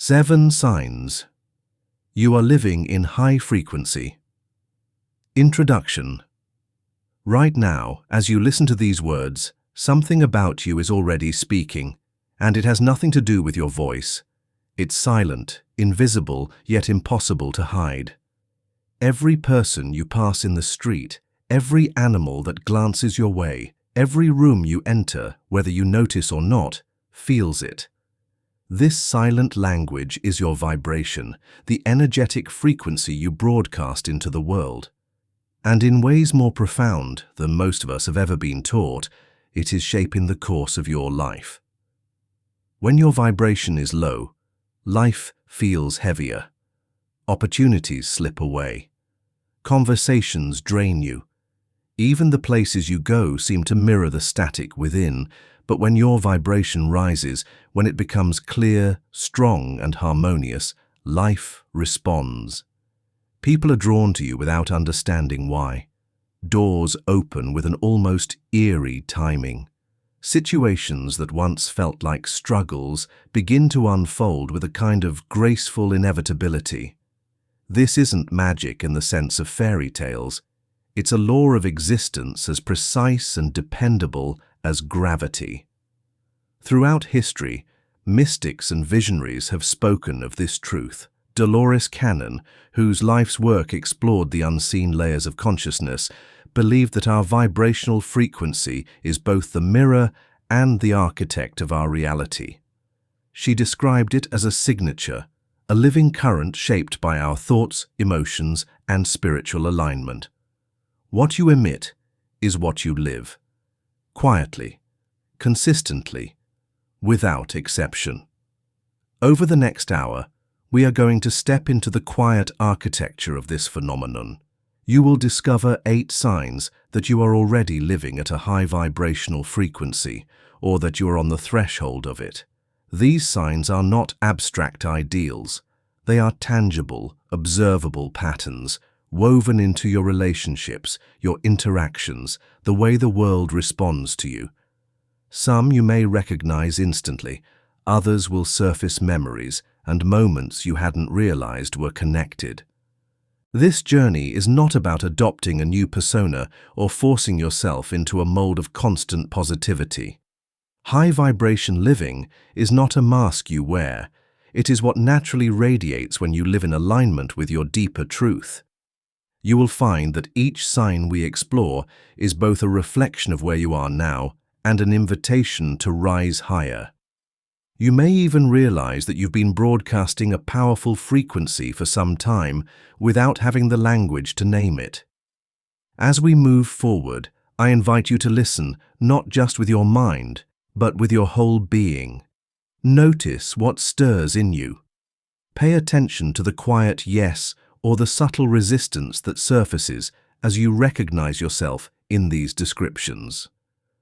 7 signs you are living in high frequency. Introduction. Right now, as you listen to these words, something about you is already speaking, and it has nothing to do with your voice. It's silent, invisible, yet impossible to hide. Every person you pass in the street, every animal that glances your way, every room you enter, whether you notice or not, feels it. This silent language is your vibration, the energetic frequency you broadcast into the world. And in ways more profound than most of us have ever been taught, it is shaping the course of your life. When your vibration is low, life feels heavier. Opportunities slip away. Conversations drain you. Even the places you go seem to mirror the static within, but when your vibration rises, when it becomes clear, strong, and harmonious, life responds. People are drawn to you without understanding why. Doors open with an almost eerie timing. Situations that once felt like struggles begin to unfold with a kind of graceful inevitability. This isn't magic in the sense of fairy tales. It's a law of existence as precise and dependable as gravity. Throughout history, mystics and visionaries have spoken of this truth. Dolores, whose life's work explored the unseen layers of consciousness, believed that our vibrational frequency is both the mirror and the architect of our reality. She described it as a signature, a living current shaped by our thoughts, emotions, and spiritual alignment. What you emit is what you live. Quietly, consistently, without exception. Over the next hour, we are going to step into the quiet architecture of this phenomenon. You will discover 8 signs that you are already living at a high vibrational frequency, or that you are on the threshold of it. These signs are not abstract ideals. They are tangible, observable patterns, woven into your relationships, your interactions, the way the world responds to you. Some you may recognize instantly, others will surface memories and moments you hadn't realized were connected. This journey is not about adopting a new persona or forcing yourself into a mold of constant positivity. High vibration living is not a mask you wear. It is what naturally radiates when you live in alignment with your deeper truth. You will find that each sign we explore is both a reflection of where you are now and an invitation to rise higher. You may even realize that you've been broadcasting a powerful frequency for some time without having the language to name it. As we move forward, I invite you to listen not just with your mind, but with your whole being. Notice what stirs in you. Pay attention to the quiet yes or the subtle resistance that surfaces as you recognize yourself in these descriptions.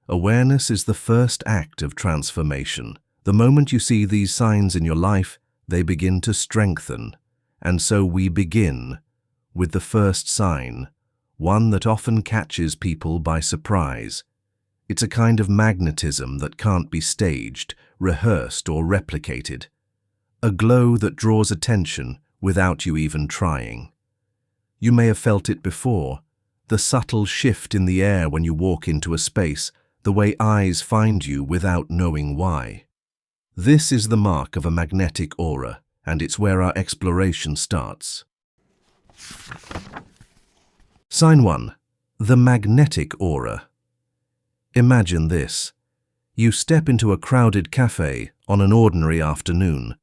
Awareness is the first act of transformation. The moment you see these signs in your life, they begin to strengthen. And so we begin with the first sign, one that often catches people by surprise. It's a kind of magnetism that can't be staged, rehearsed, or replicated. A glow that draws attention without you even trying. You may have felt it before, the subtle shift in the air when you walk into a space, the way eyes find you without knowing why. This is the mark of a magnetic aura, and it's where our exploration starts. Sign 1. The magnetic aura. Imagine this. You step into a crowded cafe on an ordinary afternoon.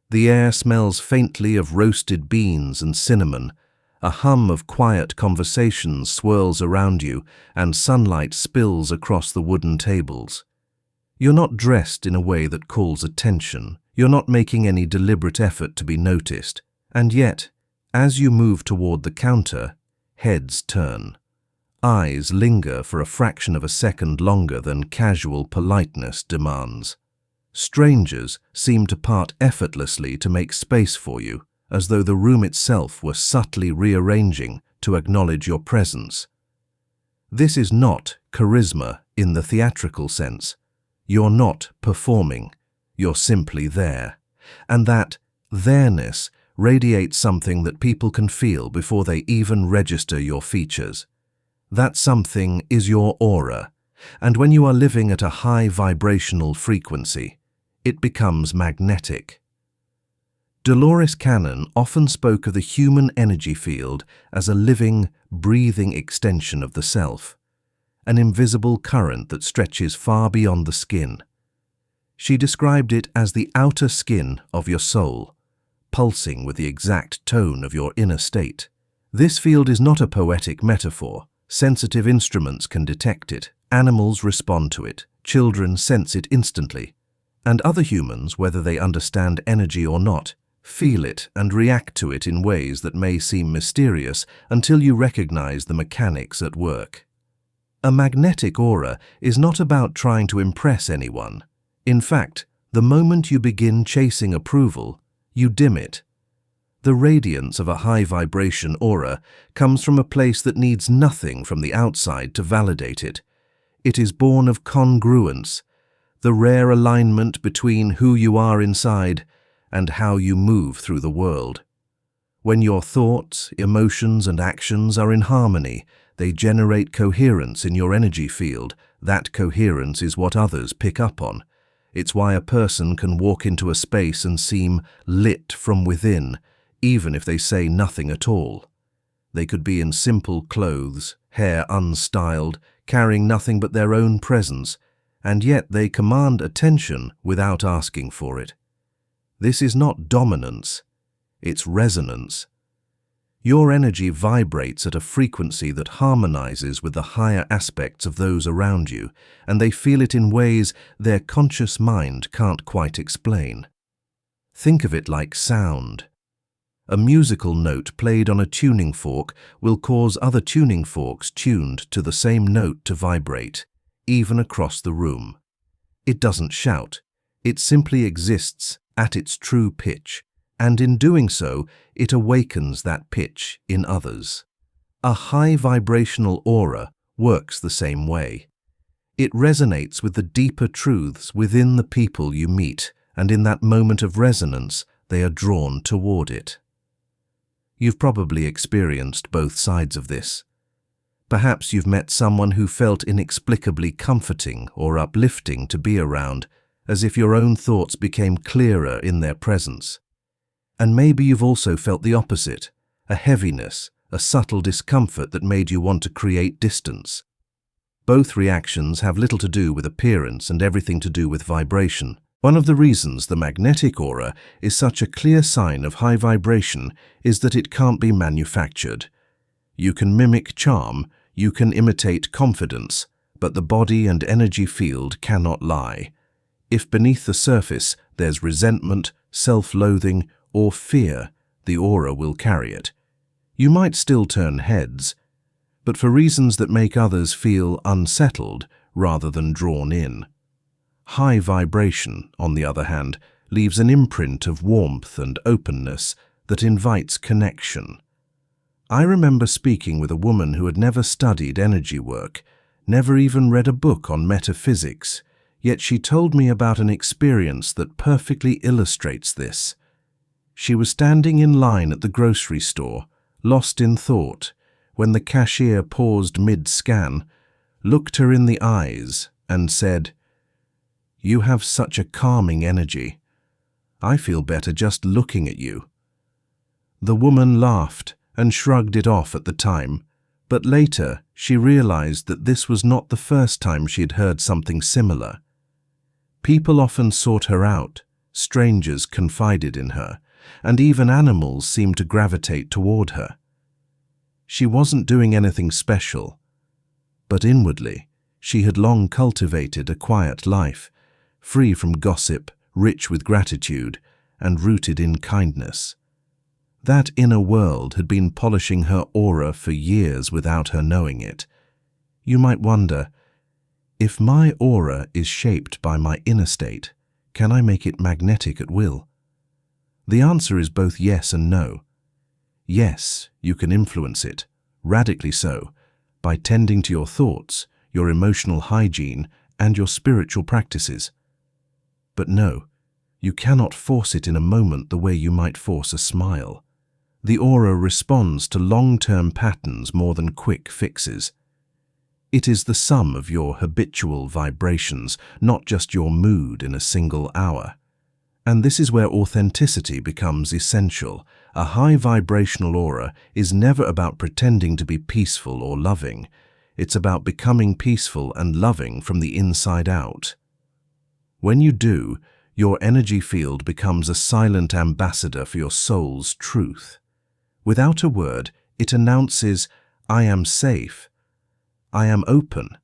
The air smells faintly of roasted beans and cinnamon. A hum of quiet conversations swirls around you, and sunlight spills across the wooden tables. You're not dressed in a way that calls attention. You're not making any deliberate effort to be noticed. And yet, as you move toward the counter, heads turn. Eyes linger for a fraction of a second longer than casual politeness demands. Strangers seem to part effortlessly to make space for you, as though the room itself were subtly rearranging to acknowledge your presence. This is not charisma in the theatrical sense. You're not performing, you're simply there. And that theirs radiates something that people can feel before they even register your features. That something is your aura, and when you are living at a high vibrational frequency, it becomes magnetic. Dolores Cannon often spoke of the human energy field as a living, breathing extension of the self, an invisible current that stretches far beyond the skin. She described it as the outer skin of your soul, pulsing with the exact tone of your inner state. This field is not a poetic metaphor. Sensitive instruments can detect it, animals respond to it, children sense it instantly, and other humans, whether they understand energy or not, feel it and react to it in ways that may seem mysterious until you recognize the mechanics at work. A magnetic aura is not about trying to impress anyone. In fact, the moment you begin chasing approval, you dim it. The radiance of a high vibration aura comes from a place that needs nothing from the outside to validate it. It is born of congruence, the rare alignment between who you are inside and how you move through the world. When your thoughts, emotions, and actions are in harmony, they generate coherence in your energy field. That coherence is what others pick up on. It's why a person can walk into a space and seem lit from within, even if they say nothing at all. They could be in simple clothes, hair unstyled, carrying nothing but their own presence, and yet they command attention without asking for it. This is not dominance, it's resonance. Your energy vibrates at a frequency that harmonizes with the higher aspects of those around you, and they feel it in ways their conscious mind can't quite explain. Think of it like sound. A musical note played on a tuning fork will cause other tuning forks tuned to the same note to vibrate, even across the room. It doesn't shout, it simply exists at its true pitch, and in doing so, it awakens that pitch in others. A high vibrational aura works the same way. It resonates with the deeper truths within the people you meet, and in that moment of resonance, they are drawn toward it. You've probably experienced both sides of this. Perhaps you've met someone who felt inexplicably comforting or uplifting to be around, as if your own thoughts became clearer in their presence. And maybe you've also felt the opposite, a heaviness, a subtle discomfort that made you want to create distance. Both reactions have little to do with appearance and everything to do with vibration. One of the reasons the magnetic aura is such a clear sign of high vibration is that it can't be manufactured. You can mimic charm, you can imitate confidence, but the body and energy field cannot lie. If beneath the surface there's resentment, self-loathing, or fear, the aura will carry it. You might still turn heads, but for reasons that make others feel unsettled rather than drawn in. High vibration, on the other hand, leaves an imprint of warmth and openness that invites connection. I remember speaking with a woman who had never studied energy work, never even read a book on metaphysics, yet she told me about an experience that perfectly illustrates this. She was standing in line at the grocery store, lost in thought, when the cashier paused mid-scan, looked her in the eyes, and said, "You have such a calming energy. I feel better just looking at you." The woman laughed and shrugged it off at the time, but later she realized that this was not the first time she had heard something similar. People often sought her out, strangers confided in her, and even animals seemed to gravitate toward her. She wasn't doing anything special, but inwardly, she had long cultivated a quiet life, free from gossip, rich with gratitude, and rooted in kindness. That inner world had been polishing her aura for years without her knowing it. You might wonder, if my aura is shaped by my inner state, can I make it magnetic at will? The answer is both yes and no. Yes, you can influence it, radically so, by tending to your thoughts, your emotional hygiene, and your spiritual practices. But no, You cannot force it in a moment the way you might force a smile. The aura responds to long-term patterns more than quick fixes. It is the sum of your habitual vibrations, not just your mood in a single hour. And this is where authenticity becomes essential. A high vibrational aura is never about pretending to be peaceful or loving. It's about becoming peaceful and loving from the inside out. When you do, your energy field becomes a silent ambassador for your soul's truth. Without a word, it announces, I am safe, I am open,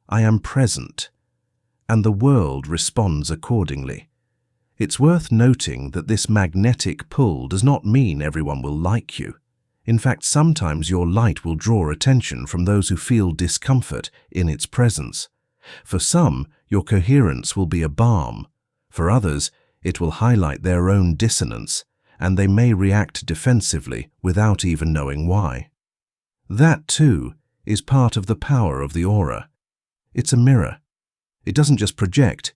I am present, and the world responds accordingly. It's worth noting that this magnetic pull does not mean everyone will like you. In fact, sometimes your light will draw attention from those who feel discomfort in its presence. For some, your coherence will be a balm. For others, it will highlight their own dissonance, and they may react defensively without even knowing why. That, too, is part of the power of the aura. It's a mirror. It doesn't just project,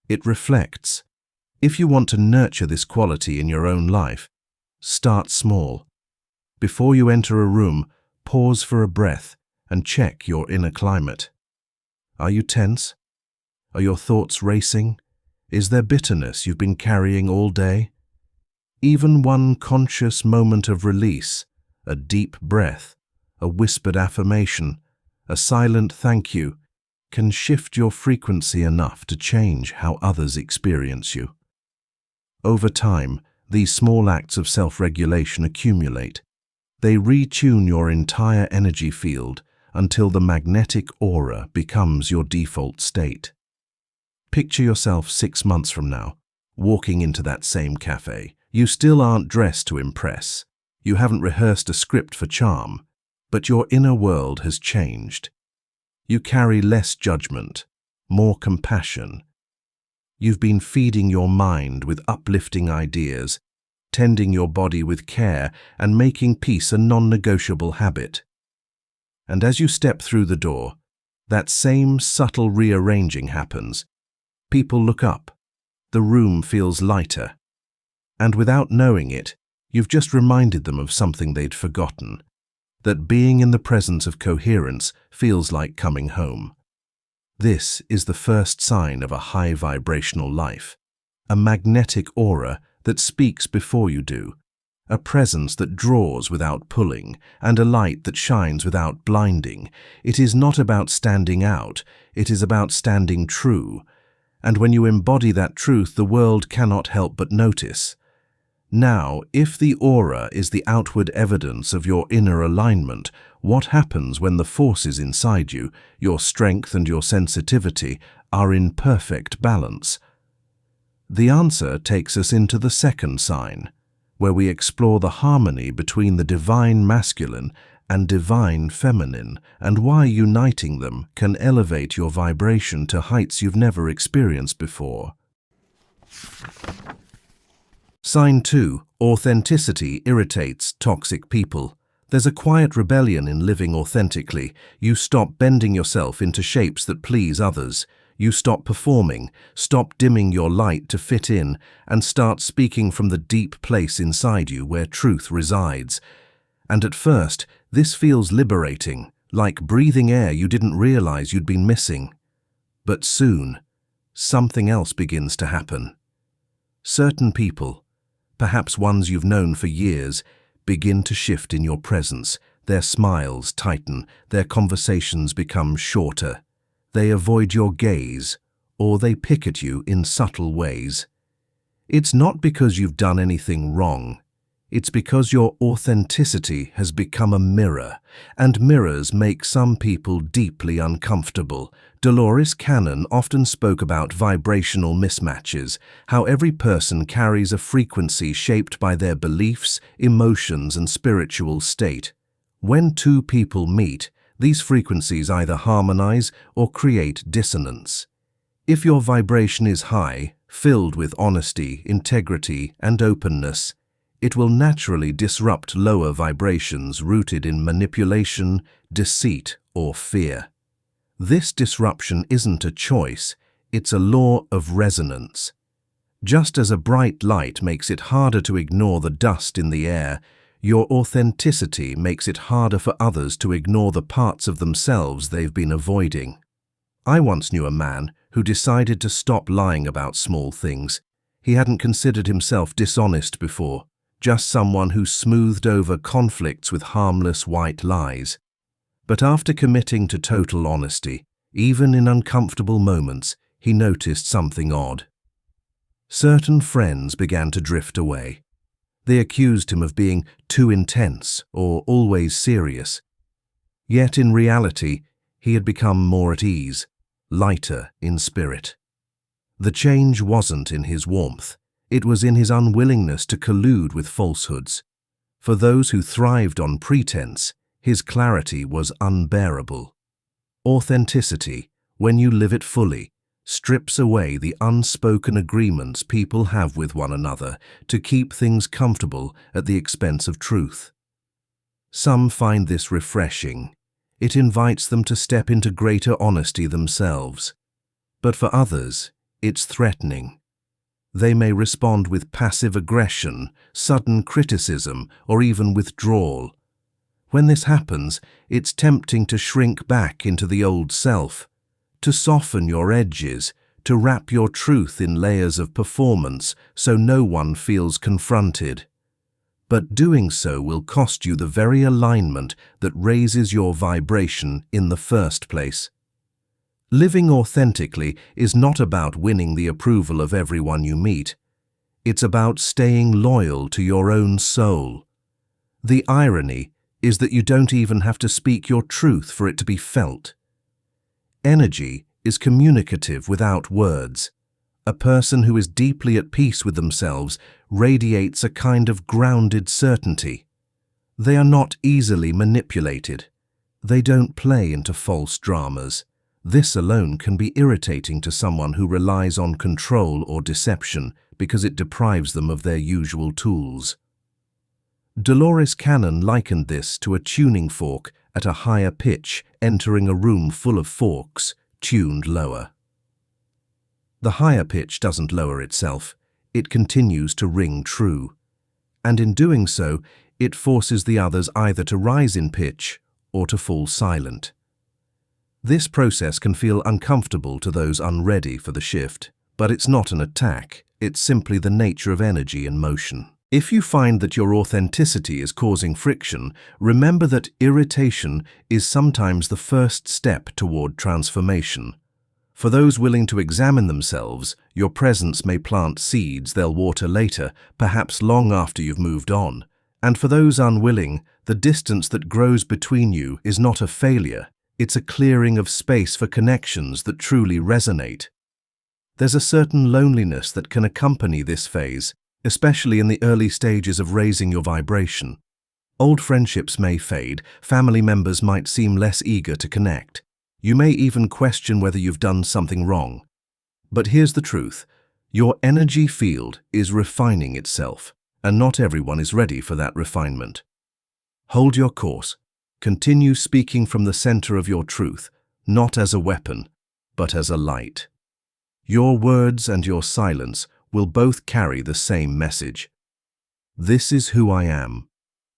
it reflects. If you want to nurture this quality in your own life, start small. Before you enter a room, pause for a breath and check your inner climate. Are you tense? Are your thoughts racing? Is there bitterness you've been carrying all day? Even one conscious moment of release, a deep breath, a whispered affirmation, a silent thank you, can shift your frequency enough to change how others experience you. Over time, these small acts of self-regulation accumulate. They retune your entire energy field until the magnetic aura becomes your default state. Picture yourself 6 months from now, walking into that same cafe. You still aren't dressed to impress. You haven't rehearsed a script for charm, but your inner world has changed. You carry less judgment, more compassion. You've been feeding your mind with uplifting ideas, tending your body with care, and making peace a non-negotiable habit. And as you step through the door, that same subtle rearranging happens. People look up. The room feels lighter. And without knowing it, you've just reminded them of something they'd forgotten, that being in the presence of coherence feels like coming home. This is the first sign of a high vibrational life, a magnetic aura that speaks before you do, a presence that draws without pulling, and a light that shines without blinding. It is not about standing out, it is about standing true. And when you embody that truth, the world cannot help but notice. Now, if the aura is the outward evidence of your inner alignment, what happens when the forces inside you, your strength and your sensitivity, are in perfect balance? The answer takes us into the second sign, where we explore the harmony between the divine masculine and divine feminine, and why uniting them can elevate your vibration to heights you've never experienced before. Sign 2. Authenticity irritates toxic people. There's a quiet rebellion in living authentically. You stop bending yourself into shapes that please others. You stop performing, stop dimming your light to fit in, and start speaking from the deep place inside you where truth resides. And at first, this feels liberating, like breathing air you didn't realize you'd been missing. But soon, something else begins to happen. Certain people, perhaps ones you've known for years, begin to shift in your presence. Their smiles tighten, their conversations become shorter. They avoid your gaze, or they pick at you in subtle ways. It's not because you've done anything wrong. It's because your authenticity has become a mirror, and mirrors make some people deeply uncomfortable. Dolores Cannon often spoke about vibrational mismatches, how every person carries a frequency shaped by their beliefs, emotions, and spiritual state. When two people meet, these frequencies either harmonize or create dissonance. If your vibration is high, filled with honesty, integrity, and openness, it will naturally disrupt lower vibrations rooted in manipulation, deceit, or fear. This disruption isn't a choice, it's a law of resonance. Just as a bright light makes it harder to ignore the dust in the air, your authenticity makes it harder for others to ignore the parts of themselves they've been avoiding. I once knew a man who decided to stop lying about small things. He hadn't considered himself dishonest before, just someone who smoothed over conflicts with harmless white lies. But after committing to total honesty, even in uncomfortable moments, he noticed something odd. Certain friends began to drift away. They accused him of being too intense or always serious. Yet in reality, he had become more at ease, lighter in spirit. The change wasn't in his warmth. It was in his unwillingness to collude with falsehoods. For those who thrived on pretense, his clarity was unbearable. Authenticity, when you live it fully, strips away the unspoken agreements people have with one another to keep things comfortable at the expense of truth. Some find this refreshing. It invites them to step into greater honesty themselves. But for others, it's threatening. They may respond with passive aggression, sudden criticism, or even withdrawal. When this happens, it's tempting to shrink back into the old self, to soften your edges, to wrap your truth in layers of performance so no one feels confronted. But doing so will cost you the very alignment that raises your vibration in the first place. Living authentically is not about winning the approval of everyone you meet. It's about staying loyal to your own soul. The irony is that you don't even have to speak your truth for it to be felt. Energy is communicative without words. A person who is deeply at peace with themselves radiates a kind of grounded certainty. They are not easily manipulated. They don't play into false dramas. This alone can be irritating to someone who relies on control or deception because it deprives them of their usual tools. Dolores Cannon likened this to a tuning fork at a higher pitch entering a room full of forks, tuned lower. The higher pitch doesn't lower itself, it continues to ring true. And in doing so, it forces the others either to rise in pitch or to fall silent. This process can feel uncomfortable to those unready for the shift, but it's not an attack, it's simply the nature of energy in motion. If you find that your authenticity is causing friction, remember that irritation is sometimes the first step toward transformation. For those willing to examine themselves, your presence may plant seeds they'll water later, perhaps long after you've moved on. And for those unwilling, the distance that grows between you is not a failure, it's a clearing of space for connections that truly resonate. There's a certain loneliness that can accompany this phase, especially in the early stages of raising your vibration. Old friendships may fade, family members might seem less eager to connect. You may even question whether you've done something wrong. But here's the truth. Your energy field is refining itself, and not everyone is ready for that refinement. Hold your course. Continue speaking from the center of your truth, not as a weapon, but as a light. Your words and your silence will both carry the same message. This is who I am,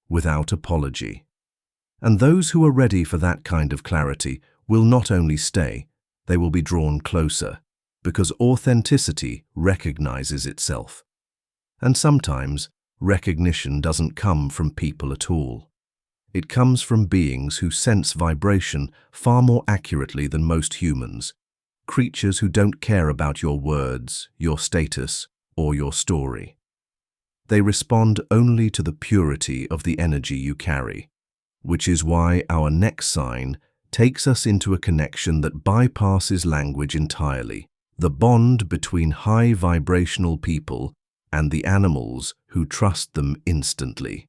without apology. And those who are ready for that kind of clarity will not only stay, they will be drawn closer, because authenticity recognizes itself. And sometimes, recognition doesn't come from people at all. It comes from beings who sense vibration far more accurately than most humans, creatures who don't care about your words, your status, or your story. They respond only to the purity of the energy you carry, which is why our next sign takes us into a connection that bypasses language entirely, the bond between high vibrational people and the animals who trust them instantly.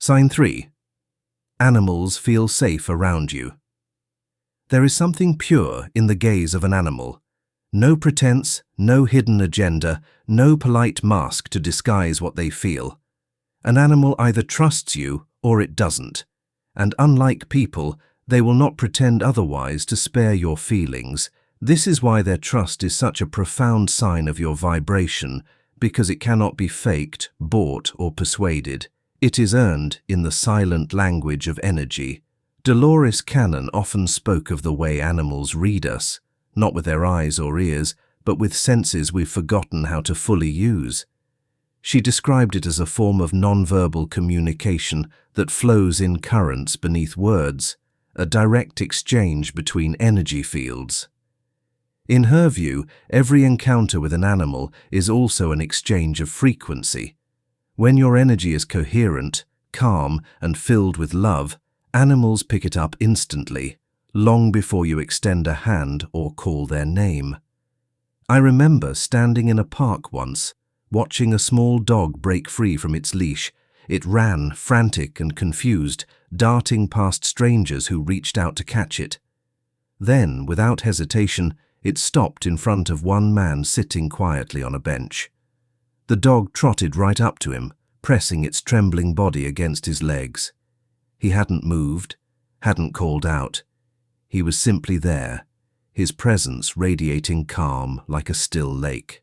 Sign 3. Animals feel safe around you. There is something pure in the gaze of an animal. No pretense, no hidden agenda, no polite mask to disguise what they feel. An animal either trusts you or it doesn't. And unlike people, they will not pretend otherwise to spare your feelings. This is why their trust is such a profound sign of your vibration, because it cannot be faked, bought, or persuaded. It is earned in the silent language of energy. Dolores Cannon often spoke of the way animals read us, not with their eyes or ears, but with senses we've forgotten how to fully use. She described it as a form of nonverbal communication that flows in currents beneath words, a direct exchange between energy fields. In her view, every encounter with an animal is also an exchange of frequency. When your energy is coherent, calm, and filled with love, animals pick it up instantly, long before you extend a hand or call their name. I remember standing in a park once, watching a small dog break free from its leash. It ran, frantic and confused, darting past strangers who reached out to catch it. Then, without hesitation, it stopped in front of one man sitting quietly on a bench. The dog trotted right up to him, pressing its trembling body against his legs. He hadn't moved, hadn't called out. He was simply there, his presence radiating calm like a still lake.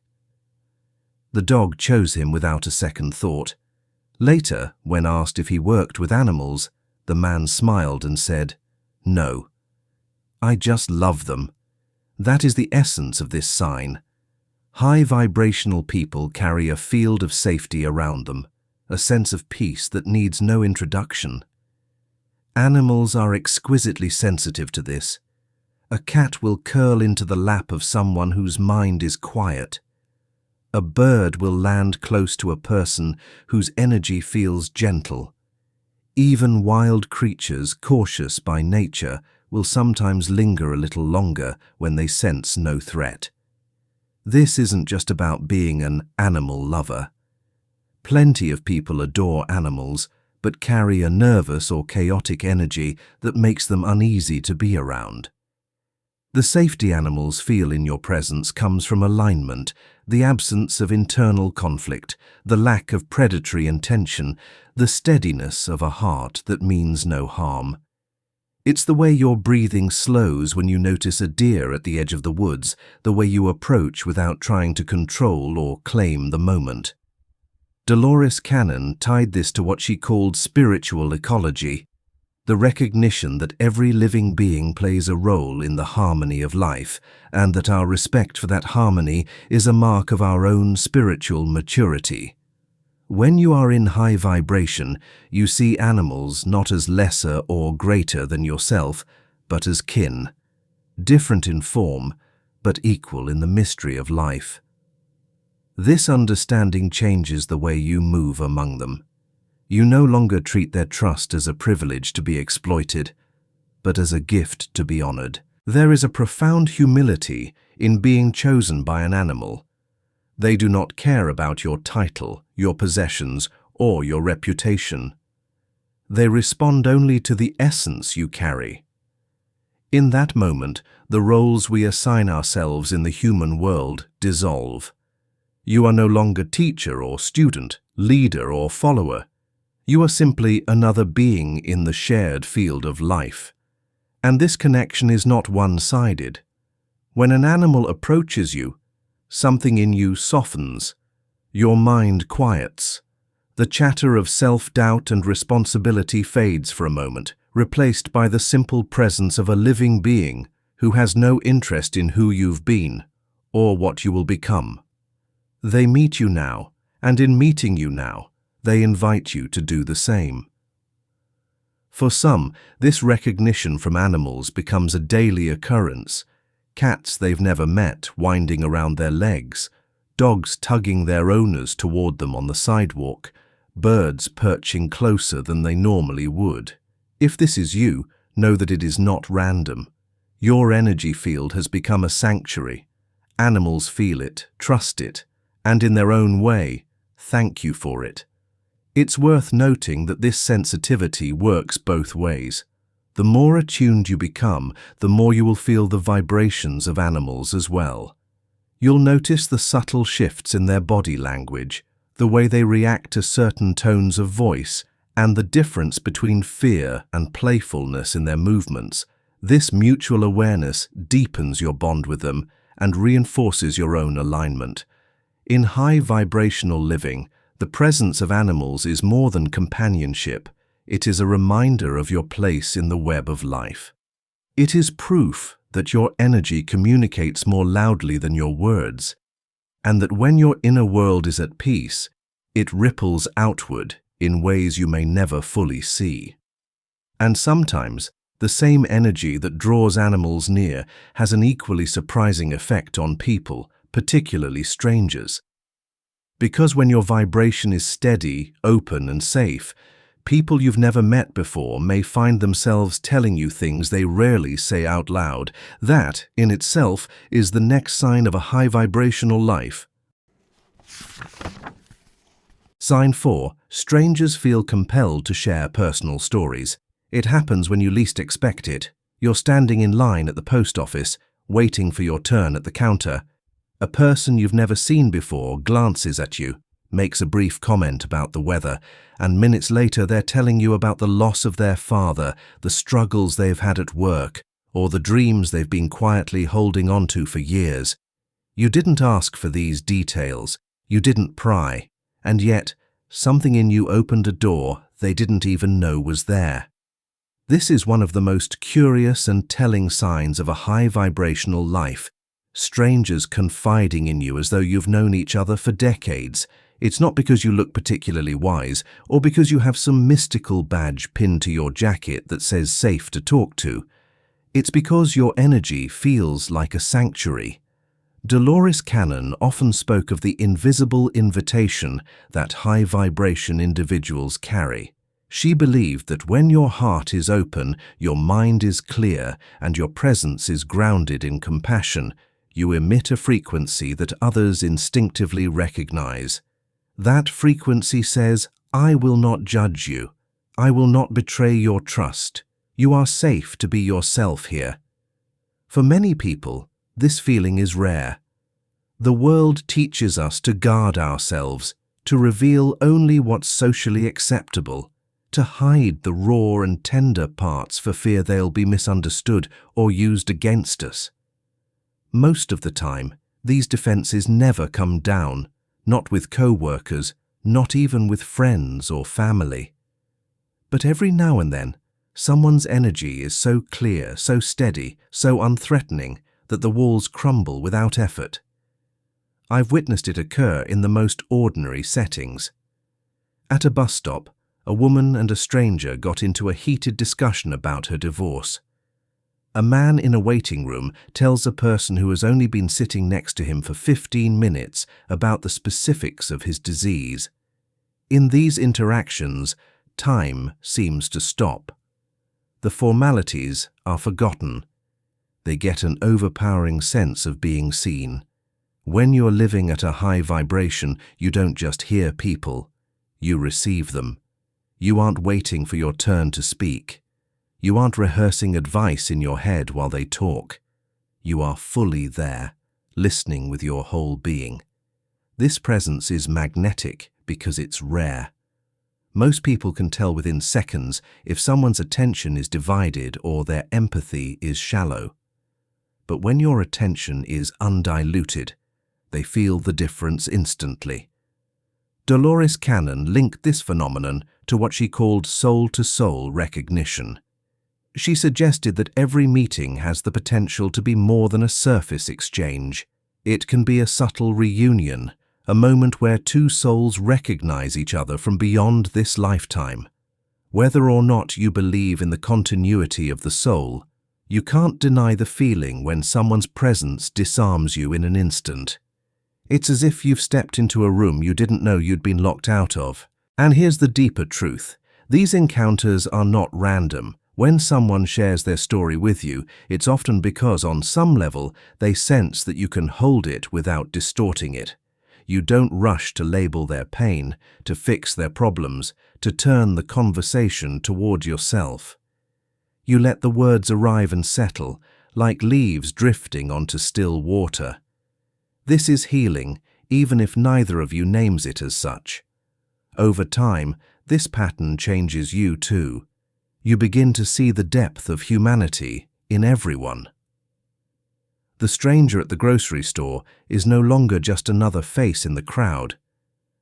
The dog chose him without a second thought. Later, when asked if he worked with animals, the man smiled and said, "No. I just love them." That is the essence of this sign. High vibrational people carry a field of safety around them, a sense of peace that needs no introduction. Animals are exquisitely sensitive to this. A cat will curl into the lap of someone whose mind is quiet. A bird will land close to a person whose energy feels gentle. Even wild creatures, cautious by nature, will sometimes linger a little longer when they sense no threat. This isn't just about being an animal lover. Plenty of people adore animals, but carry a nervous or chaotic energy that makes them uneasy to be around. The safety animals feel in your presence comes from alignment, the absence of internal conflict, the lack of predatory intention, the steadiness of a heart that means no harm. It's the way your breathing slows when you notice a deer at the edge of the woods, the way you approach without trying to control or claim the moment. Dolores Cannon tied this to what she called spiritual ecology, the recognition that every living being plays a role in the harmony of life, and that our respect for that harmony is a mark of our own spiritual maturity. When you are in high vibration, you see animals not as lesser or greater than yourself, but as kin, different in form, but equal in the mystery of life. This understanding changes the way you move among them. You no longer treat their trust as a privilege to be exploited, but as a gift to be honored. There is a profound humility in being chosen by an animal. They do not care about your title, your possessions, or your reputation. They respond only to the essence you carry. In that moment, the roles we assign ourselves in the human world dissolve. You are no longer teacher or student, leader or follower. You are simply another being in the shared field of life. And this connection is not one-sided. When an animal approaches you, something in you softens, your mind quiets. The chatter of self-doubt and responsibility fades for a moment, replaced by the simple presence of a living being who has no interest in who you've been or what you will become. They meet you now, and in meeting you now, they invite you to do the same. For some, this recognition from animals becomes a daily occurrence. Cats they've never met winding around their legs, dogs tugging their owners toward them on the sidewalk, birds perching closer than they normally would. If this is you, know that it is not random. Your energy field has become a sanctuary. Animals feel it, trust it, and in their own way, thank you for it. It's worth noting that this sensitivity works both ways. The more attuned you become, the more you will feel the vibrations of animals as well. You'll notice the subtle shifts in their body language, the way they react to certain tones of voice, and the difference between fear and playfulness in their movements. This mutual awareness deepens your bond with them and reinforces your own alignment. In high vibrational living, the presence of animals is more than companionship. It is a reminder of your place in the web of life. It is proof that your energy communicates more loudly than your words, and that when your inner world is at peace, it ripples outward in ways you may never fully see. And sometimes, the same energy that draws animals near has an equally surprising effect on people, particularly strangers. Because when your vibration is steady, open, and safe, people you've never met before may find themselves telling you things they rarely say out loud. That, in itself, is the next sign of a high vibrational life. Sign 4. Strangers feel compelled to share personal stories. It happens when you least expect it. You're standing in line at the post office, waiting for your turn at the counter. A person you've never seen before glances at you, makes a brief comment about the weather, and minutes later they're telling you about the loss of their father, the struggles they've had at work, or the dreams they've been quietly holding on to for years. You didn't ask for these details, you didn't pry, and yet something in you opened a door they didn't even know was there. This is one of the most curious and telling signs of a high vibrational life. Strangers confiding in you as though you've known each other for decades. It's not because you look particularly wise or because you have some mystical badge pinned to your jacket that says safe to talk to. It's because your energy feels like a sanctuary. Dolores Cannon often spoke of the invisible invitation that high vibration individuals carry. She believed that when your heart is open, your mind is clear, and your presence is grounded in compassion, you emit a frequency that others instinctively recognize. That frequency says, "I will not judge you. I will not betray your trust. You are safe to be yourself here." For many people, this feeling is rare. The world teaches us to guard ourselves, to reveal only what's socially acceptable, to hide the raw and tender parts for fear they'll be misunderstood or used against us. Most of the time, these defenses never come down, not with co-workers, not even with friends or family. But every now and then, someone's energy is so clear, so steady, so unthreatening that the walls crumble without effort. I've witnessed it occur in the most ordinary settings. At a bus stop, a woman and a stranger got into a heated discussion about her divorce. A man in a waiting room tells a person who has only been sitting next to him for 15 minutes about the specifics of his disease. In these interactions, time seems to stop. The formalities are forgotten. They get an overpowering sense of being seen. When you're living at a high vibration, you don't just hear people, you receive them. You aren't waiting for your turn to speak. You aren't rehearsing advice in your head while they talk. You are fully there, listening with your whole being. This presence is magnetic because it's rare. Most people can tell within seconds if someone's attention is divided or their empathy is shallow. But when your attention is undiluted, they feel the difference instantly. Dolores Cannon linked this phenomenon to what she called soul-to-soul recognition. She suggested that every meeting has the potential to be more than a surface exchange. It can be a subtle reunion, a moment where two souls recognize each other from beyond this lifetime. Whether or not you believe in the continuity of the soul, you can't deny the feeling when someone's presence disarms you in an instant. It's as if you've stepped into a room you didn't know you'd been locked out of. And here's the deeper truth. These encounters are not random. When someone shares their story with you, it's often because on some level they sense that you can hold it without distorting it. You don't rush to label their pain, to fix their problems, to turn the conversation toward yourself. You let the words arrive and settle, like leaves drifting onto still water. This is healing, even if neither of you names it as such. Over time, this pattern changes you too. You begin to see the depth of humanity in everyone. The stranger at the grocery store is no longer just another face in the crowd.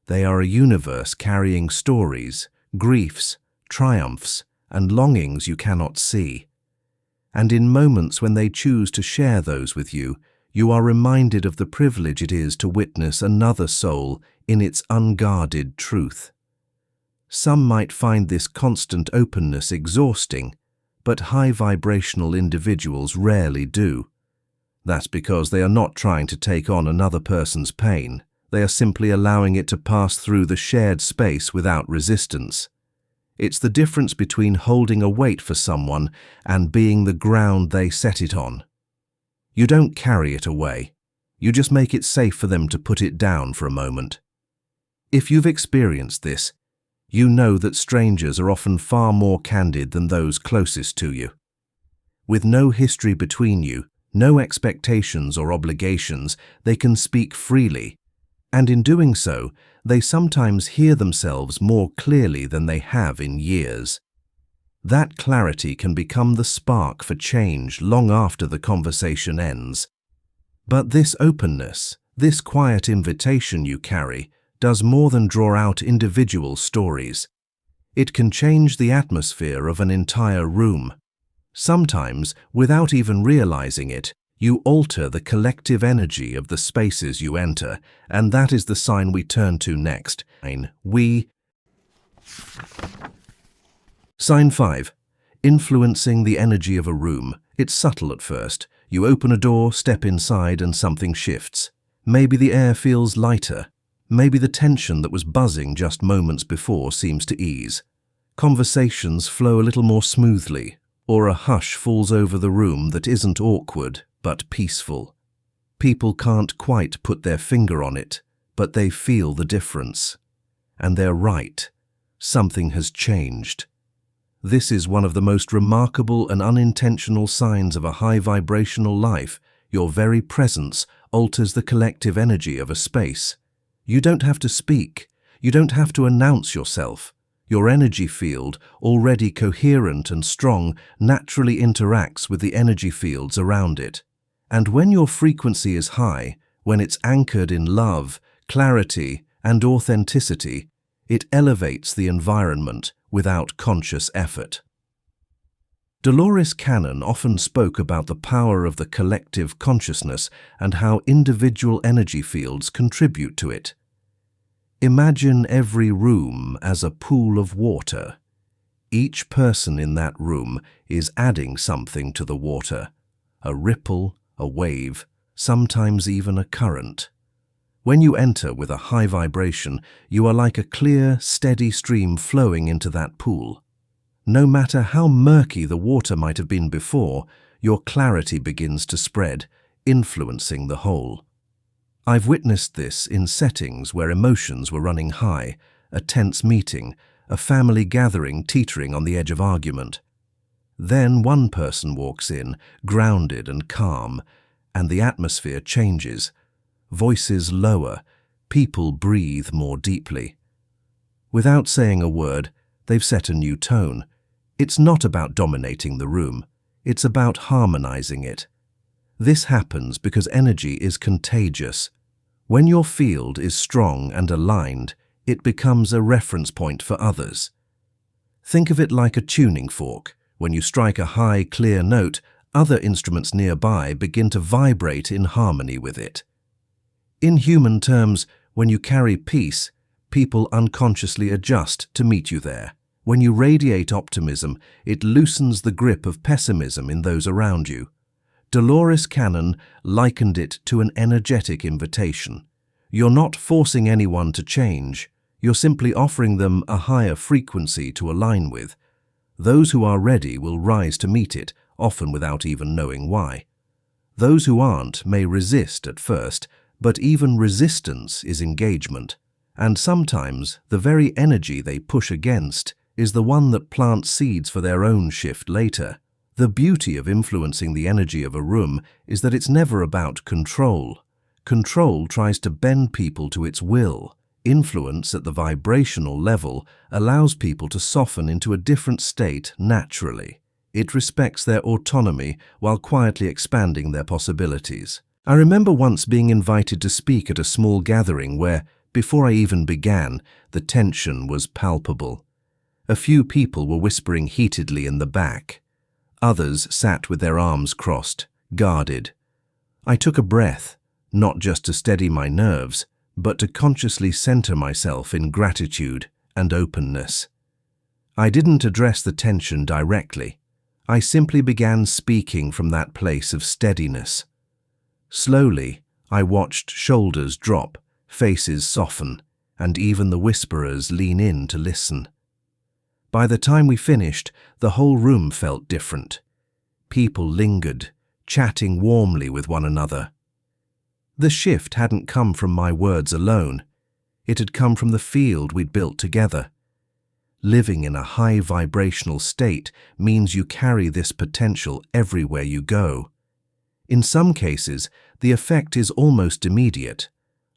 They are a universe carrying stories, griefs, triumphs, and longings you cannot see. And in moments when they choose to share those with you, you are reminded of the privilege it is to witness another soul in its unguarded truth. Some might find this constant openness exhausting, but high vibrational individuals rarely do. That's because they are not trying to take on another person's pain. They are simply allowing it to pass through the shared space without resistance. It's the difference between holding a weight for someone and being the ground they set it on. You don't carry it away. You just make it safe for them to put it down for a moment. If you've experienced this, you know that strangers are often far more candid than those closest to you. With no history between you, no expectations or obligations, they can speak freely, and in doing so, they sometimes hear themselves more clearly than they have in years. That clarity can become the spark for change long after the conversation ends. But this openness, this quiet invitation you carry, does more than draw out individual stories. It can change the atmosphere of an entire room. Sometimes, without even realizing it, you alter the collective energy of the spaces you enter, and that is the sign we turn to next. Sign 5. Influencing the energy of a room. It's subtle at first. You open a door, step inside, and something shifts. Maybe the air feels lighter. Maybe the tension that was buzzing just moments before seems to ease. Conversations flow a little more smoothly, or a hush falls over the room that isn't awkward, but peaceful. People can't quite put their finger on it, but they feel the difference. And they're right. Something has changed. This is one of the most remarkable and unintentional signs of a high vibrational life. Your very presence alters the collective energy of a space. You don't have to speak. You don't have to announce yourself. Your energy field, already coherent and strong, naturally interacts with the energy fields around it. And when your frequency is high, when it's anchored in love, clarity, and authenticity, it elevates the environment without conscious effort. Dolores Cannon often spoke about the power of the collective consciousness and how individual energy fields contribute to it. Imagine every room as a pool of water. Each person in that room is adding something to the water, a ripple, a wave, sometimes even a current. When you enter with a high vibration, you are like a clear, steady stream flowing into that pool. No matter how murky the water might have been before, your clarity begins to spread, influencing the whole. I've witnessed this in settings where emotions were running high, a tense meeting, a family gathering teetering on the edge of argument. Then one person walks in, grounded and calm, and the atmosphere changes. Voices lower, people breathe more deeply. Without saying a word, they've set a new tone. It's not about dominating the room, it's about harmonizing it. This happens because energy is contagious. When your field is strong and aligned, it becomes a reference point for others. Think of it like a tuning fork. When you strike a high, clear note, other instruments nearby begin to vibrate in harmony with it. In human terms, when you carry peace, people unconsciously adjust to meet you there. When you radiate optimism, it loosens the grip of pessimism in those around you. Dolores Cannon likened it to an energetic invitation. You're not forcing anyone to change. You're simply offering them a higher frequency to align with. Those who are ready will rise to meet it, often without even knowing why. Those who aren't may resist at first, but even resistance is engagement. And sometimes the very energy they push against is the one that plants seeds for their own shift later. The beauty of influencing the energy of a room is that it's never about control. Control tries to bend people to its will. Influence at the vibrational level allows people to soften into a different state naturally. It respects their autonomy while quietly expanding their possibilities. I remember once being invited to speak at a small gathering where, before I even began, the tension was palpable. A few people were whispering heatedly in the back. Others sat with their arms crossed, guarded. I took a breath, not just to steady my nerves, but to consciously center myself in gratitude and openness. I didn't address the tension directly. I simply began speaking from that place of steadiness. Slowly, I watched shoulders drop, faces soften, and even the whisperers lean in to listen. By the time we finished, the whole room felt different. People lingered, chatting warmly with one another. The shift hadn't come from my words alone. It had come from the field we'd built together. Living in a high vibrational state means you carry this potential everywhere you go. In some cases, the effect is almost immediate.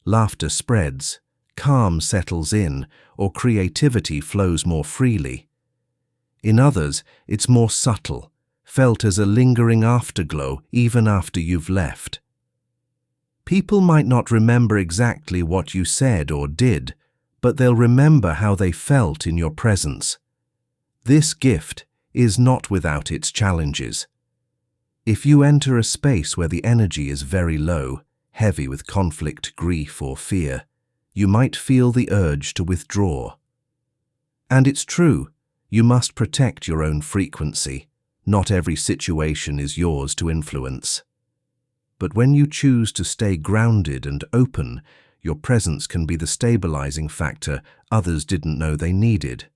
Laughter spreads, calm settles in, or creativity flows more freely. In others, it's more subtle, felt as a lingering afterglow even after you've left. People might not remember exactly what you said or did, but they'll remember how they felt in your presence. This gift is not without its challenges. If you enter a space where the energy is very low, heavy with conflict, grief, or fear, you might feel the urge to withdraw. And it's true, you must protect your own frequency. Not every situation is yours to influence. But when you choose to stay grounded and open, your presence can be the stabilizing factor others didn't know they needed.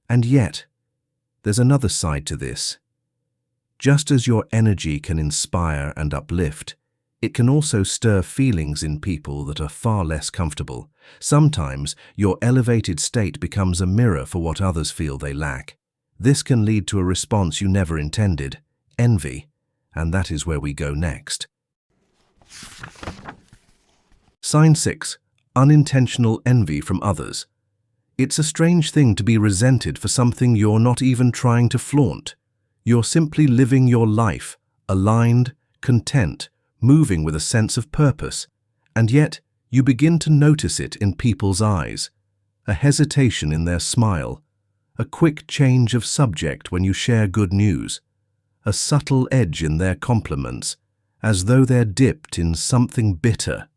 And yet, there's another side to this. Just as your energy can inspire and uplift, it can also stir feelings in people that are far less comfortable. Sometimes, your elevated state becomes a mirror for what others feel they lack. This can lead to a response you never intended, envy, and that is where we go next. Sign 6. Unintentional envy from others. It's a strange thing to be resented for something you're not even trying to flaunt. You're simply living your life, aligned, content, moving with a sense of purpose, and yet you begin to notice it in people's eyes, a hesitation in their smile, a quick change of subject when you share good news, a subtle edge in their compliments, as though they're dipped in something bitter.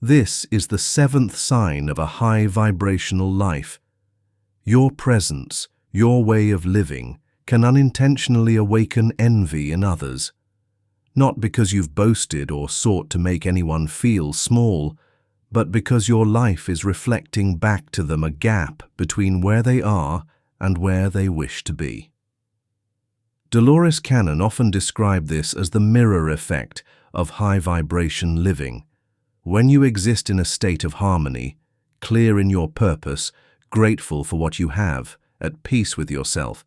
This is the 7th sign of a high vibrational life. Your presence, your way of living, can unintentionally awaken envy in others. Not because you've boasted or sought to make anyone feel small, but because your life is reflecting back to them a gap between where they are and where they wish to be. Dolores Cannon often described this as the mirror effect of high vibration living. When you exist in a state of harmony, clear in your purpose, grateful for what you have, at peace with yourself,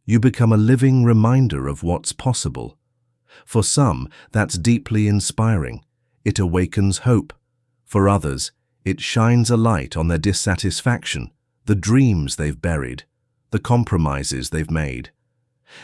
you become a living reminder of what's possible. For some, that's deeply inspiring. It awakens hope. For others, it shines a light on their dissatisfaction, the dreams they've buried, the compromises they've made.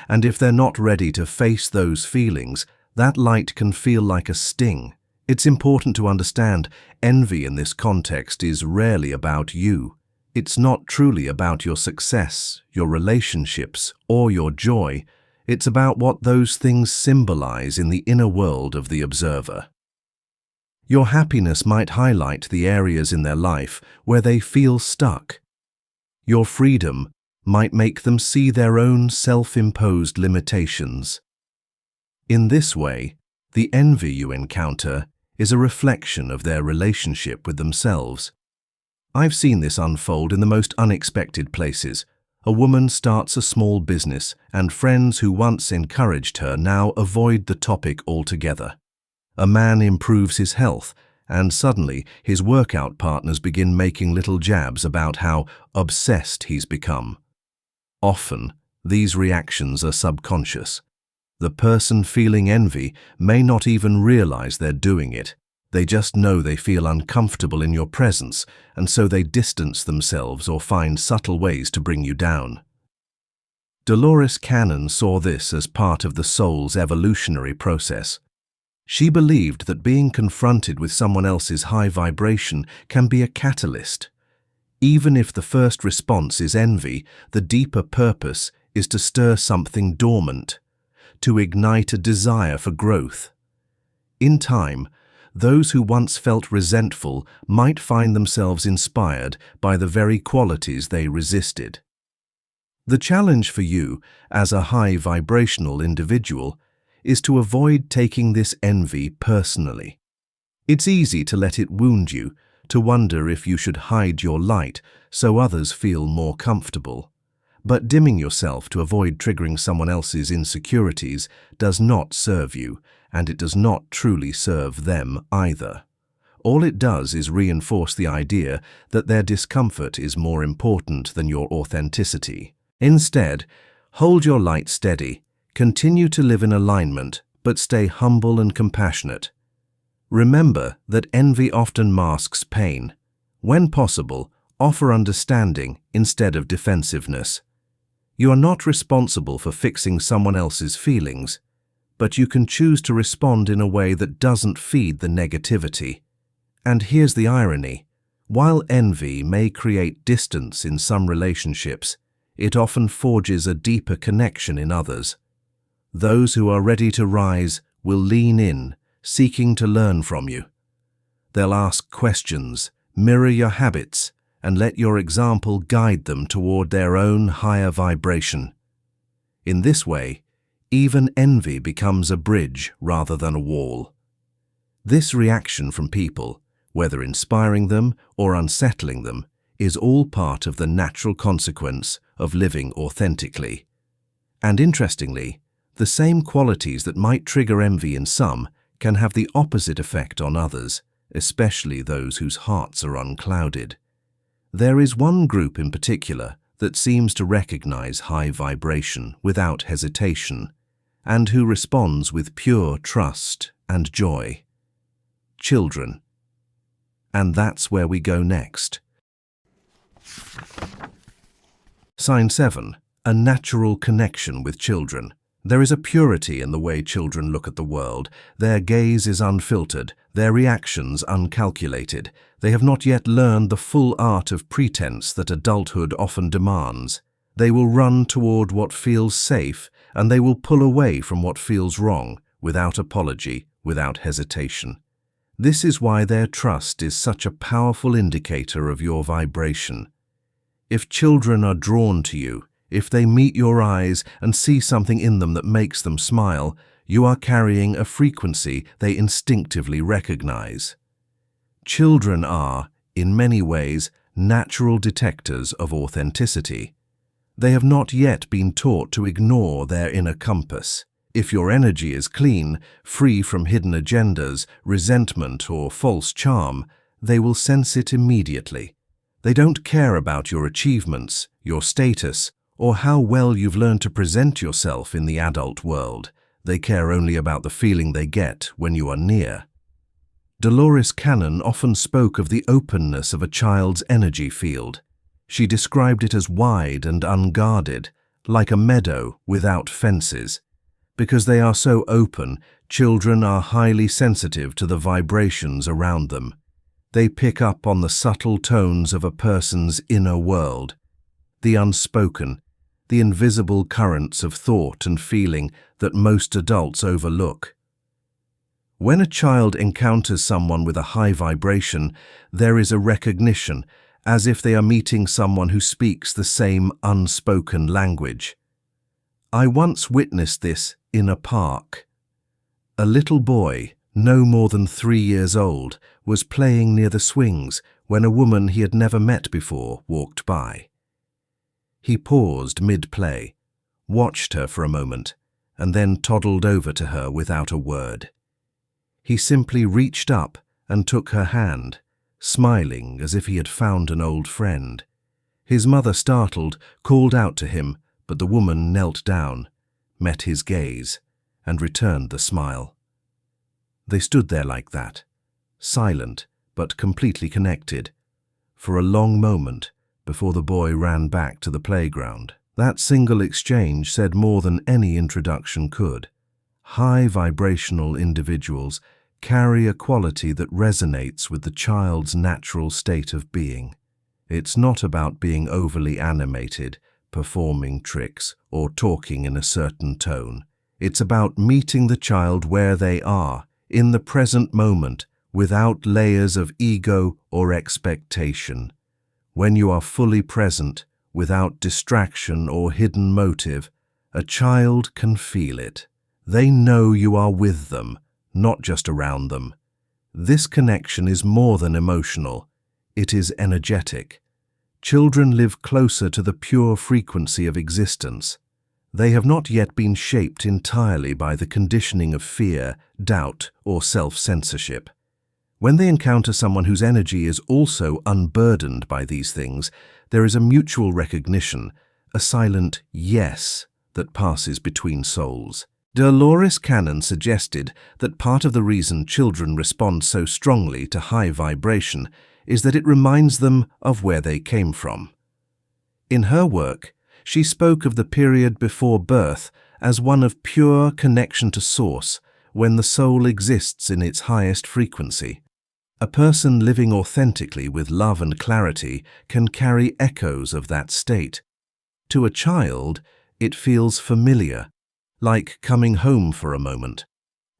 And if they're not ready to face those feelings, that light can feel like a sting. It's important to understand envy in this context is rarely about you. It's not truly about your success, your relationships, or your joy. It's about what those things symbolize in the inner world of the observer. Your happiness might highlight the areas in their life where they feel stuck. Your freedom might make them see their own self-imposed limitations. In this way, the envy you encounter is a reflection of their relationship with themselves. I've seen this unfold in the most unexpected places. A woman starts a small business, and friends who once encouraged her now avoid the topic altogether. A man improves his health, and suddenly his workout partners begin making little jabs about how obsessed he's become. Often, these reactions are subconscious. The person feeling envy may not even realize they're doing it. They just know they feel uncomfortable in your presence, and so they distance themselves or find subtle ways to bring you down. Dolores Cannon saw this as part of the soul's evolutionary process. She believed that being confronted with someone else's high vibration can be a catalyst. Even if the first response is envy, the deeper purpose is to stir something dormant, to ignite a desire for growth. In time, those who once felt resentful might find themselves inspired by the very qualities they resisted. The challenge for you, as a high vibrational individual, is to avoid taking this envy personally. It's easy to let it wound you, to wonder if you should hide your light so others feel more comfortable. But dimming yourself to avoid triggering someone else's insecurities does not serve you, and it does not truly serve them either. All it does is reinforce the idea that their discomfort is more important than your authenticity. Instead, hold your light steady, continue to live in alignment, but stay humble and compassionate. Remember that envy often masks pain. When possible, offer understanding instead of defensiveness. You are not responsible for fixing someone else's feelings, but you can choose to respond in a way that doesn't feed the negativity. And here's the irony. While envy may create distance in some relationships, it often forges a deeper connection in others. Those who are ready to rise will lean in, seeking to learn from you. They'll ask questions, mirror your habits, and let your example guide them toward their own higher vibration. In this way, even envy becomes a bridge rather than a wall. This reaction from people, whether inspiring them or unsettling them, is all part of the natural consequence of living authentically. And interestingly, the same qualities that might trigger envy in some can have the opposite effect on others, especially those whose hearts are unclouded. There is one group in particular that seems to recognize high vibration without hesitation, and who responds with pure trust and joy. Children. And that's where we go next. Sign 7. A natural connection with children. There is a purity in the way children look at the world. Their gaze is unfiltered, their reactions uncalculated. They have not yet learned the full art of pretense that adulthood often demands. They will run toward what feels safe, and they will pull away from what feels wrong, without apology, without hesitation. This is why their trust is such a powerful indicator of your vibration. If children are drawn to you, if they meet your eyes and see something in them that makes them smile, you are carrying a frequency they instinctively recognize. Children are, in many ways, natural detectors of authenticity. They have not yet been taught to ignore their inner compass. If your energy is clean, free from hidden agendas, resentment, or false charm, they will sense it immediately. They don't care about your achievements, your status, or how well you've learned to present yourself in the adult world. They care only about the feeling they get when you are near. Dolores Cannon often spoke of the openness of a child's energy field. She described it as wide and unguarded, like a meadow without fences. Because they are so open, children are highly sensitive to the vibrations around them. They pick up on the subtle tones of a person's inner world, the unspoken, the invisible currents of thought and feeling that most adults overlook. When a child encounters someone with a high vibration, there is a recognition, as if they are meeting someone who speaks the same unspoken language. I once witnessed this in a park. A little boy, no more than 3 years old, was playing near the swings when a woman he had never met before walked by. He paused mid-play, watched her for a moment, and then toddled over to her without a word. He simply reached up and took her hand, smiling as if he had found an old friend. His mother, startled, called out to him, but the woman knelt down, met his gaze, and returned the smile. They stood there like that, silent but completely connected, for a long moment before the boy ran back to the playground. That single exchange said more than any introduction could. High vibrational individuals carry a quality that resonates with the child's natural state of being. It's not about being overly animated, performing tricks, or talking in a certain tone. It's about meeting the child where they are, in the present moment, without layers of ego or expectation. When you are fully present, without distraction or hidden motive, a child can feel it. They know you are with them, not just around them. This connection is more than emotional. It is energetic. Children live closer to the pure frequency of existence. They have not yet been shaped entirely by the conditioning of fear, doubt, or self-censorship. When they encounter someone whose energy is also unburdened by these things, there is a mutual recognition, a silent yes that passes between souls. Dolores Cannon suggested that part of the reason children respond so strongly to high vibration is that it reminds them of where they came from. In her work, she spoke of the period before birth as one of pure connection to Source, when the soul exists in its highest frequency. A person living authentically with love and clarity can carry echoes of that state. To a child, it feels familiar, like coming home for a moment.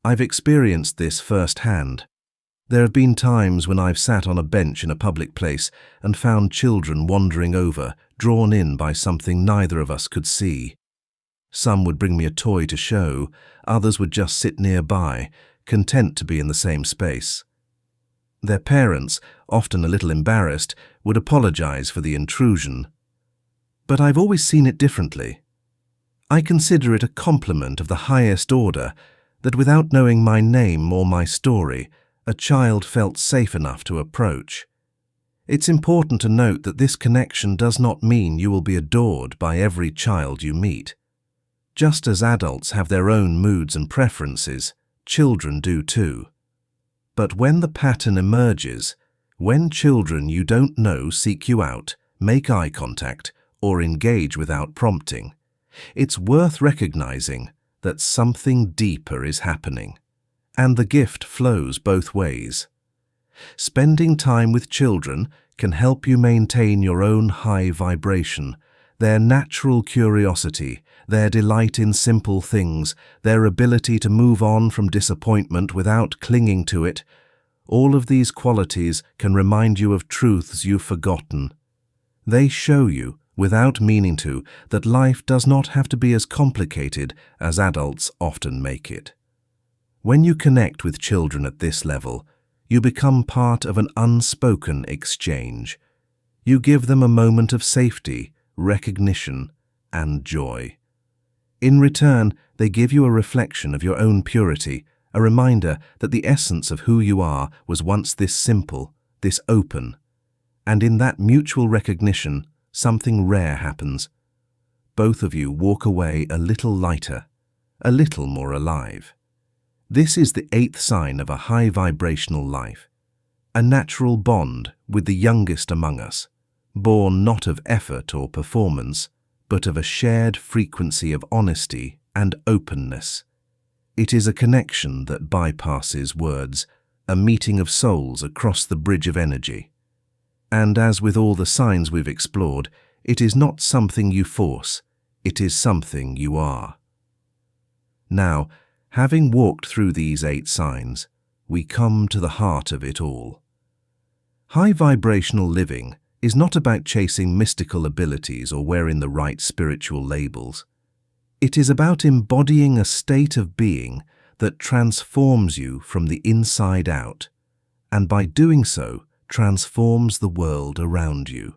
I've experienced this firsthand. There have been times when I've sat on a bench in a public place and found children wandering over, drawn in by something neither of us could see. Some would bring me a toy to show, others would just sit nearby, content to be in the same space. Their parents, often a little embarrassed, would apologize for the intrusion. But I've always seen it differently. I consider it a compliment of the highest order that without knowing my name or my story, a child felt safe enough to approach. It's important to note that this connection does not mean you will be adored by every child you meet. Just as adults have their own moods and preferences, children do too. But when the pattern emerges, when children you don't know seek you out, make eye contact, or engage without prompting, it's worth recognizing that something deeper is happening, and the gift flows both ways. Spending time with children can help you maintain your own high vibration, their natural curiosity, their delight in simple things, their ability to move on from disappointment without clinging to it. All of these qualities can remind you of truths you've forgotten. They show you, without meaning to, that life does not have to be as complicated as adults often make it. When you connect with children at this level, you become part of an unspoken exchange. You give them a moment of safety, recognition, and joy. In return, they give you a reflection of your own purity, a reminder that the essence of who you are was once this simple, this open. And in that mutual recognition, something rare happens. Both of you walk away a little lighter, a little more alive. This is the 8th sign of a high vibrational life, a natural bond with the youngest among us, born not of effort or performance, but of a shared frequency of honesty and openness. It is a connection that bypasses words, a meeting of souls across the bridge of energy. And as with all the signs we've explored, it is not something you force, it is something you are. Now, having walked through these 8 signs, we come to the heart of it all. High vibrational living is not about chasing mystical abilities or wearing the right spiritual labels. It is about embodying a state of being that transforms you from the inside out, and by doing so, transforms the world around you.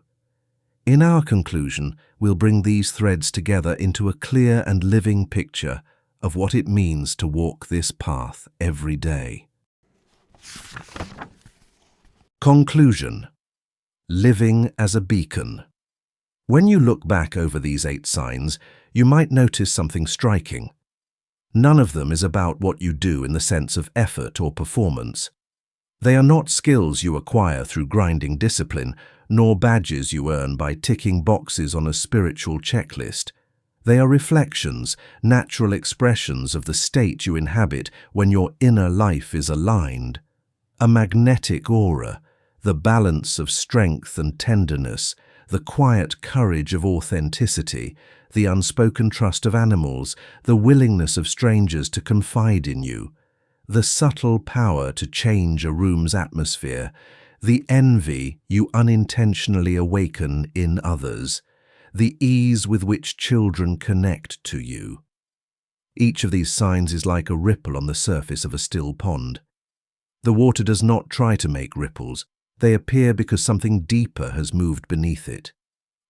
In our conclusion, we'll bring these threads together into a clear and living picture of what it means to walk this path every day. Conclusion. Living as a beacon. When you look back over these 8 signs, you might notice something striking. None of them is about what you do in the sense of effort or performance. They are not skills you acquire through grinding discipline, nor badges you earn by ticking boxes on a spiritual checklist. They are reflections, natural expressions of the state you inhabit when your inner life is aligned. A magnetic aura, the balance of strength and tenderness, the quiet courage of authenticity, the unspoken trust of animals, the willingness of strangers to confide in you, the subtle power to change a room's atmosphere, the envy you unintentionally awaken in others, the ease with which children connect to you. Each of these signs is like a ripple on the surface of a still pond. The water does not try to make ripples. They appear because something deeper has moved beneath it.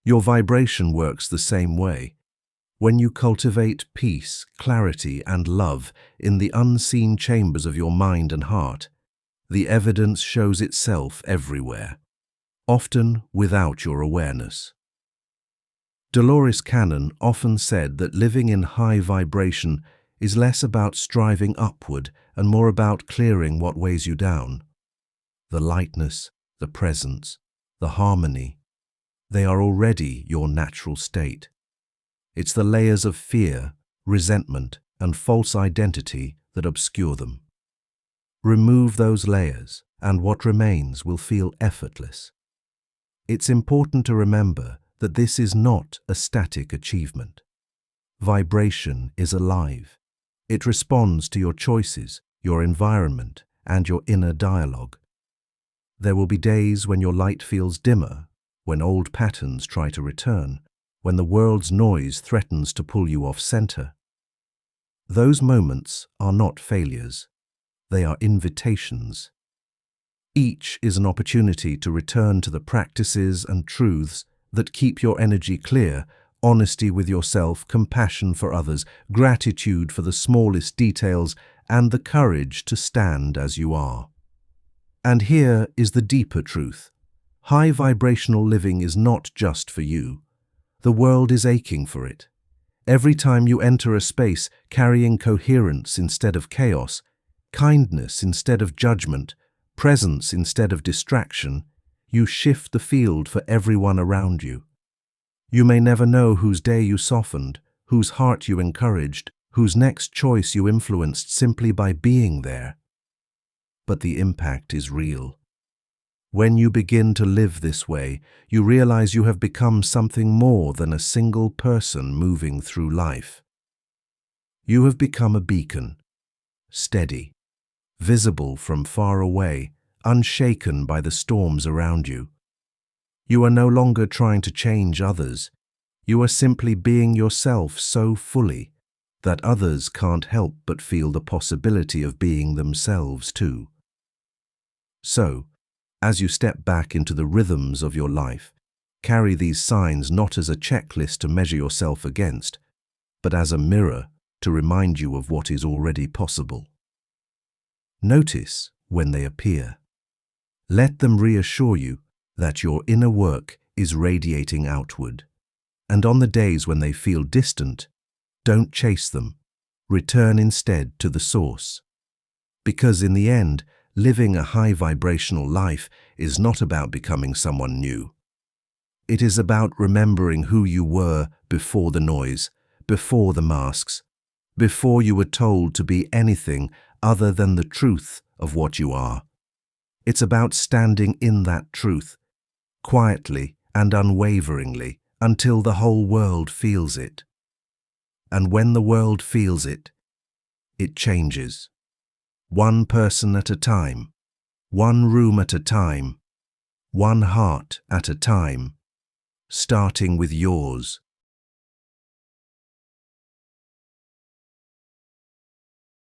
Your vibration works the same way. When you cultivate peace, clarity, and love in the unseen chambers of your mind and heart, the evidence shows itself everywhere, often without your awareness. Dolores Cannon often said that living in high vibration is less about striving upward and more about clearing what weighs you down. The lightness, the presence, the harmony, they are already your natural state. It's the layers of fear, resentment, and false identity that obscure them. Remove those layers, and what remains will feel effortless. It's important to remember that this is not a static achievement. Vibration is alive. It responds to your choices, your environment, and your inner dialogue. There will be days when your light feels dimmer, when old patterns try to return, when the world's noise threatens to pull you off center. Those moments are not failures. They are invitations. Each is an opportunity to return to the practices and truths that keep your energy clear, honesty with yourself, compassion for others, gratitude for the smallest details, and the courage to stand as you are. And here is the deeper truth. High vibrational living is not just for you. The world is aching for it. Every time you enter a space carrying coherence instead of chaos, kindness instead of judgment, presence instead of distraction, you shift the field for everyone around you. You may never know whose day you softened, whose heart you encouraged, whose next choice you influenced simply by being there. But the impact is real. When you begin to live this way, you realize you have become something more than a single person moving through life. You have become a beacon, steady, visible from far away, unshaken by the storms around you. You are no longer trying to change others. You are simply being yourself so fully that others can't help but feel the possibility of being themselves too. So, as you step back into the rhythms of your life, carry these signs not as a checklist to measure yourself against, but as a mirror to remind you of what is already possible. Notice when they appear. Let them reassure you that your inner work is radiating outward. And on the days when they feel distant, don't chase them. Return instead to the source. Because in the end, living a high vibrational life is not about becoming someone new. It is about remembering who you were before the noise, before the masks, before you were told to be anything other than the truth of what you are. It's about standing in that truth, quietly and unwaveringly, until the whole world feels it. And when the world feels it, it changes. One person at a time, one room at a time, one heart at a time, starting with yours.